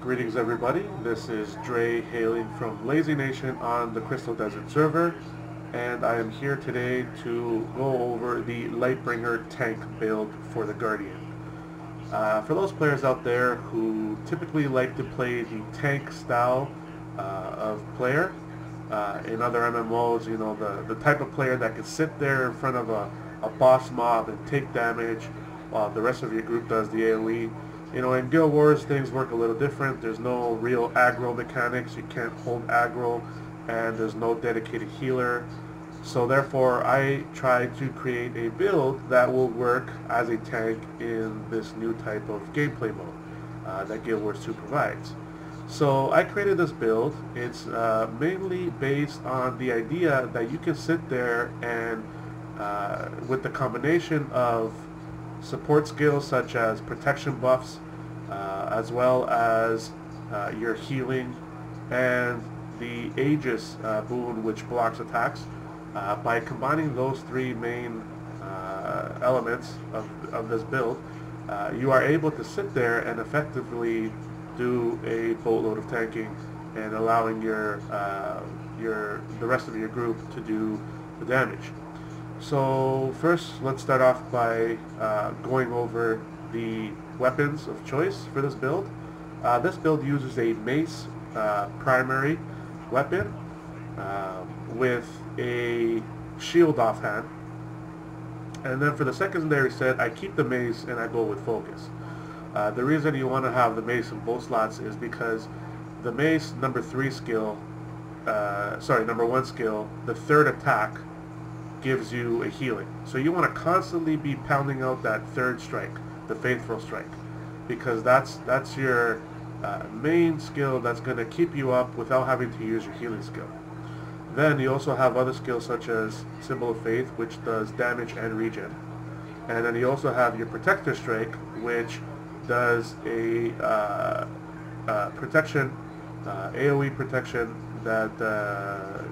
Greetings everybody, this is Dre hailing from Lazy Nation on the Crystal Desert server, and I am here today to go over the Lightbringer tank build for the Guardian. For those players out there who typically like to play the tank style of player, in other MMOs, you know, the type of player that can sit there in front of a boss mob and take damage while the rest of your group does the AoE. You know, in Guild Wars things work a little different. There's no real aggro mechanics. You can't hold aggro, and there's no dedicated healer. So therefore, I try to create a build that will work as a tank in this new type of gameplay mode that Guild Wars 2 provides. So I created this build. It's mainly based on the idea that you can sit there and with the combination of support skills such as protection buffs, as well as your healing and the Aegis boon, which blocks attacks. By combining those three main elements of this build, you are able to sit there and effectively do a boatload of tanking and allowing the rest of your group to do the damage. So first, let's start off by going over the weapons of choice for this build. This build uses a mace primary weapon with a shield offhand, and then for the secondary set, I keep the mace and I go with focus. The reason you want to have the mace in both slots is because the mace number 1 skill, the third attack gives you a healing. So you want to constantly be pounding out that third strike, the faithful strike, because that's your main skill that's going to keep you up without having to use your healing skill. Then you also have other skills such as Symbol of Faith, which does damage and regen. And then you also have your Protector Strike, which does a protection, AoE protection that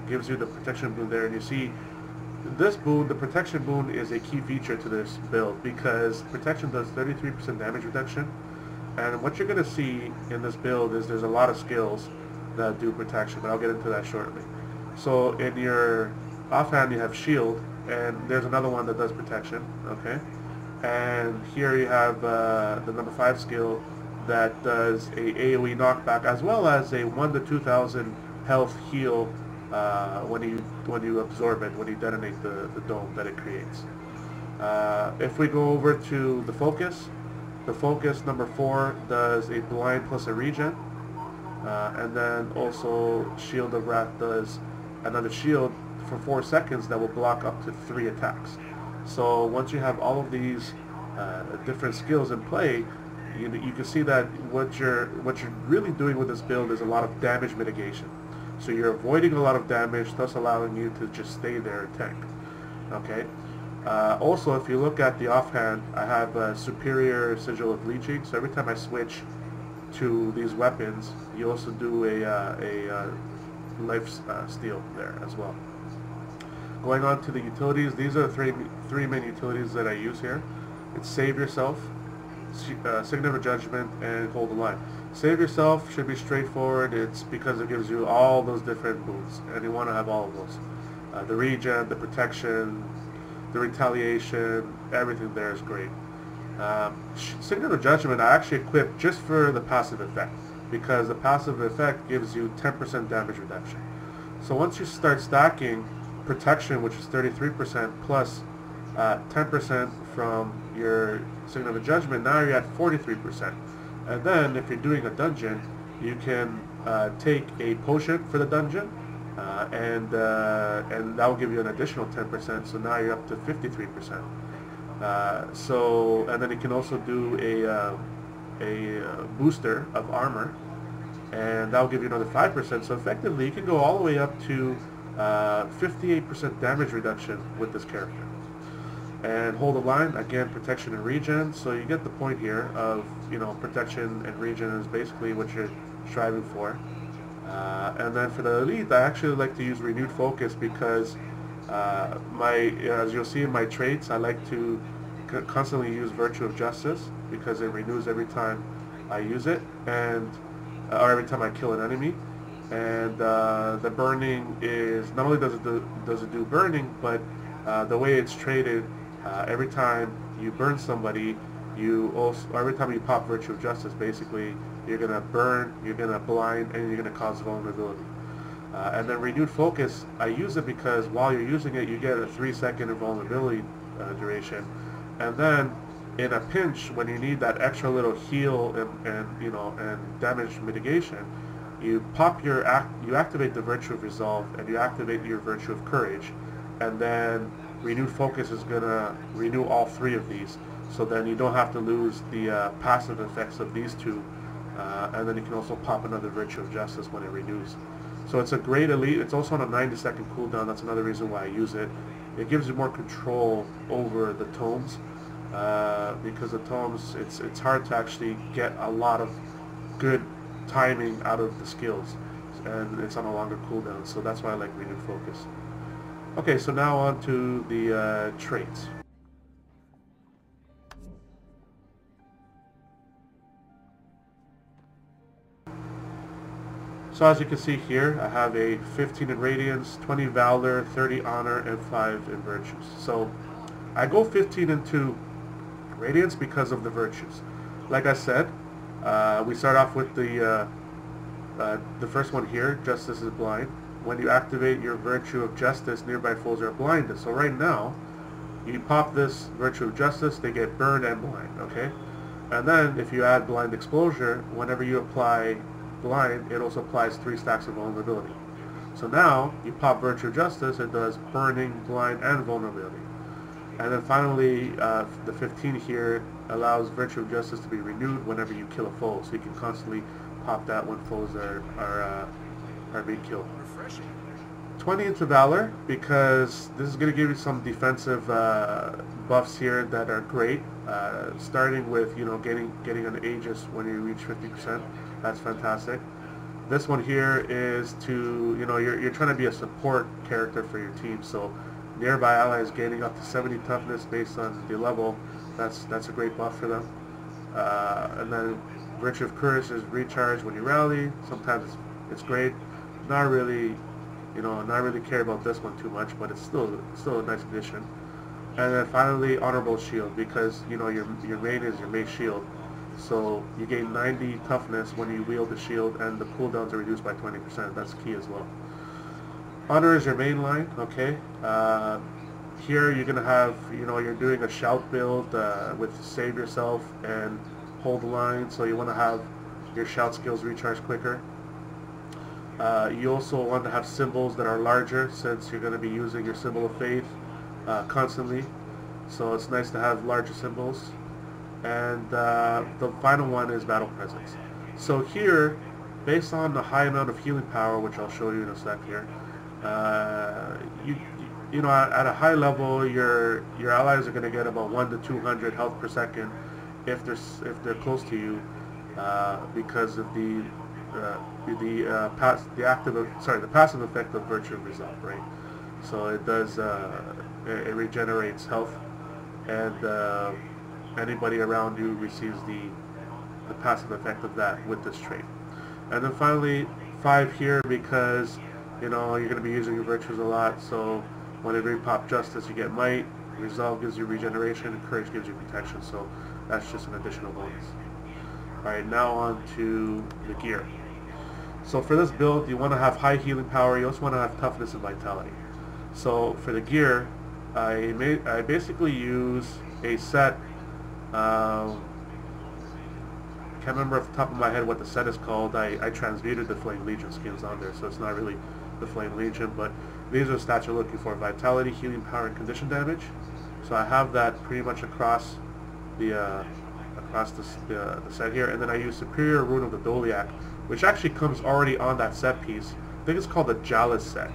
gives you the protection boon there. And you see this boon, the protection boon, is a key feature to this build because protection does 33% damage reduction. And what you're going to see in this build is there's a lot of skills that do protection, but I'll get into that shortly. So in your offhand you have shield, and there's another one that does protection, okay? And here you have the number 5 skill that does a AoE knockback, as well as a 1 to 2,000 health heal when you absorb it, when you detonate the dome that it creates. If we go over to the focus number 4 does a blind plus a regen, and then also Shield of Wrath does another shield for 4 seconds that will block up to 3 attacks. So once you have all of these different skills in play, you can see that what you're really doing with this build is a lot of damage mitigation. So you're avoiding a lot of damage, thus allowing you to just stay there and tank. Okay. Also, if you look at the offhand, I have a superior sigil of leeching. So every time I switch to these weapons, you also do a life steal there as well. Going on to the utilities, these are the three main utilities that I use here. It's Save Yourself, Signet of Judgment, and Hold the Line. Save Yourself should be straightforward. It's because it gives you all those different boons, and you want to have all of those. The regen, the protection, the retaliation, everything there is great. Signet of Judgment I actually equip just for the passive effect, because the passive effect gives you 10% damage reduction. So once you start stacking protection, which is 33%, plus 10% from your Signet of Judgment, now you're at 43%. And then if you're doing a dungeon, you can take a potion for the dungeon, and that will give you an additional 10%, so now you're up to 53%. And then you can also do a booster of armor, and that will give you another 5%. So effectively, you can go all the way up to 58% damage reduction with this character. And Hold the Line, again, protection and regen. So you get the point here of, you know, protection and regen is basically what you're striving for. And then for the elite, I actually like to use Renewed Focus because as you'll see in my traits, I like to constantly use Virtue of Justice because it renews every time I use it. And or every time I kill an enemy. And the burning is not only does it do burning, but the way it's traded, every time you burn somebody, you also every time you pop Virtue of Justice, basically you're gonna burn, you're gonna blind, and you're gonna cause vulnerability. And then Renewed Focus, I use it because while you're using it, you get a 3-second invulnerability duration, and then in a pinch, when you need that extra little heal and damage mitigation, you activate the Virtue of Resolve, and you activate your Virtue of Courage, and then Renewed Focus is gonna renew all 3 of these. So then you don't have to lose the passive effects of these 2, and then you can also pop another Virtue of Justice when it renews. So it's a great elite. It's also on a 90-second cooldown. That's another reason why I use it. It gives you more control over the tomes, because the tomes, it's hard to actually get a lot of good timing out of the skills, and it's on a longer cooldown. So that's why I like Renewed Focus. Okay, so now on to the traits. So as you can see here, I have a 15 in Radiance, 20 Valor, 30 Honor, and 5 in Virtues. So I go 15 into Radiance because of the Virtues. Like I said, we start off with the first one here, Justice is Blind. When you activate your Virtue of Justice, nearby foes are blinded. So right now, you pop this Virtue of Justice, they get burned and blind, okay? And then if you add Blind Exposure, whenever you apply Blind, it also applies 3 stacks of vulnerability. So now, you pop Virtue of Justice, it does burning, blind, and vulnerability. And then finally, the 15 here allows Virtue of Justice to be renewed whenever you kill a foe. So you can constantly pop that when foes are being killed. 20 into Valor, because this is going to give you some defensive buffs here that are great. Starting with, getting an Aegis when you reach 50%. That's fantastic. This one here is to, you're trying to be a support character for your team, so nearby allies gaining up to 70 toughness based on the level, that's a great buff for them. And then Virtue of Courage is recharged when you rally. Sometimes it's great. Not really care about this one too much, but it's still a nice addition. And then finally, Honorable Shield, because your main is your main shield. So you gain 90 toughness when you wield the shield, and the cooldowns are reduced by 20%. That's key as well. Honor is your main line, okay? Here you're gonna have, you're doing a shout build with Save Yourself and Hold the Line, so you want to have your shout skills recharge quicker. You also want to have symbols that are larger, since you're going to be using your Symbol of Faith constantly. So it's nice to have larger symbols. And the final one is Battle Presence. So here, based on the high amount of healing power, which I'll show you in a sec here, at a high level, your allies are going to get about 1 to 200 health per second if they're close to you, because of the passive effect of Virtue of Resolve, right? So it does it regenerates health, and anybody around you receives the passive effect of that with this trait. And then finally 5 here, because you're going to be using your virtues a lot, so whenever you pop Justice you get Might, Resolve gives you regeneration, Courage gives you protection, so that's just an additional bonus. Alright, now on to the gear. So for this build, you want to have high healing power, you also want to have toughness and vitality. So for the gear, I basically use a set, can't remember off the top of my head what the set is called. I transmuted the Flame Legion skins on there, so it's not really the Flame Legion, but these are the stats you're looking for: vitality, healing power, and condition damage. So I have that pretty much across the set here, and then I use Superior Rune of the Doliac, which actually comes already on that set piece. I think it's called the Jalis set.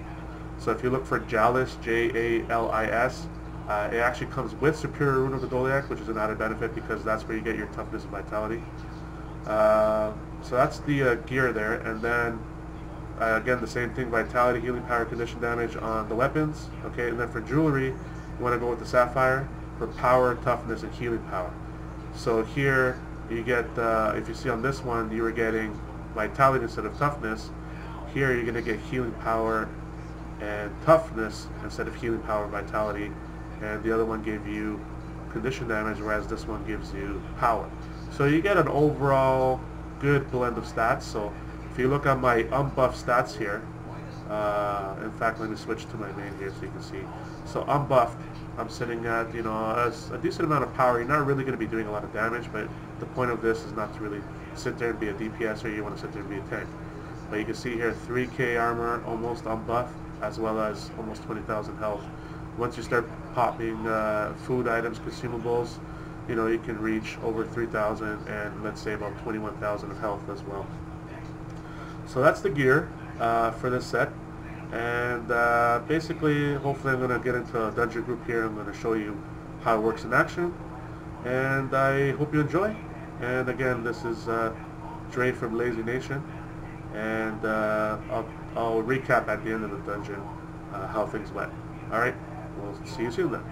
So if you look for Jalis, J-A-L-I-S, it actually comes with Superior Rune of the Doliac, which is an added benefit because that's where you get your toughness and vitality. So that's the gear there, and then again the same thing: vitality, healing power, condition damage on the weapons. Okay, and then for jewelry, you want to go with the Sapphire for power, toughness, and healing power. So here you get, if you see on this one, you were getting vitality instead of toughness. Here you're going to get healing power and toughness instead of healing power and vitality, and the other one gave you condition damage, whereas this one gives you power. So you get an overall good blend of stats. So if you look at my unbuffed stats here, in fact, let me switch to my main here so you can see. So unbuffed, I'm sitting at, you know, a decent amount of power. You're not really going to be doing a lot of damage, but the point of this is not to really sit there and be a DPS, or you want to sit there and be a tank. But you can see here 3k armor, almost unbuffed, as well as almost 20,000 health. Once you start popping food items, consumables, you know, you can reach over 3,000 and let's say about 21,000 of health as well. So that's the gear for this set. And basically, hopefully I'm going to get into a dungeon group here. I'm going to show you how it works in action. And I hope you enjoy. And again, this is Dre from Lazy Nation. And I'll recap at the end of the dungeon how things went. Alright, we'll see you soon then.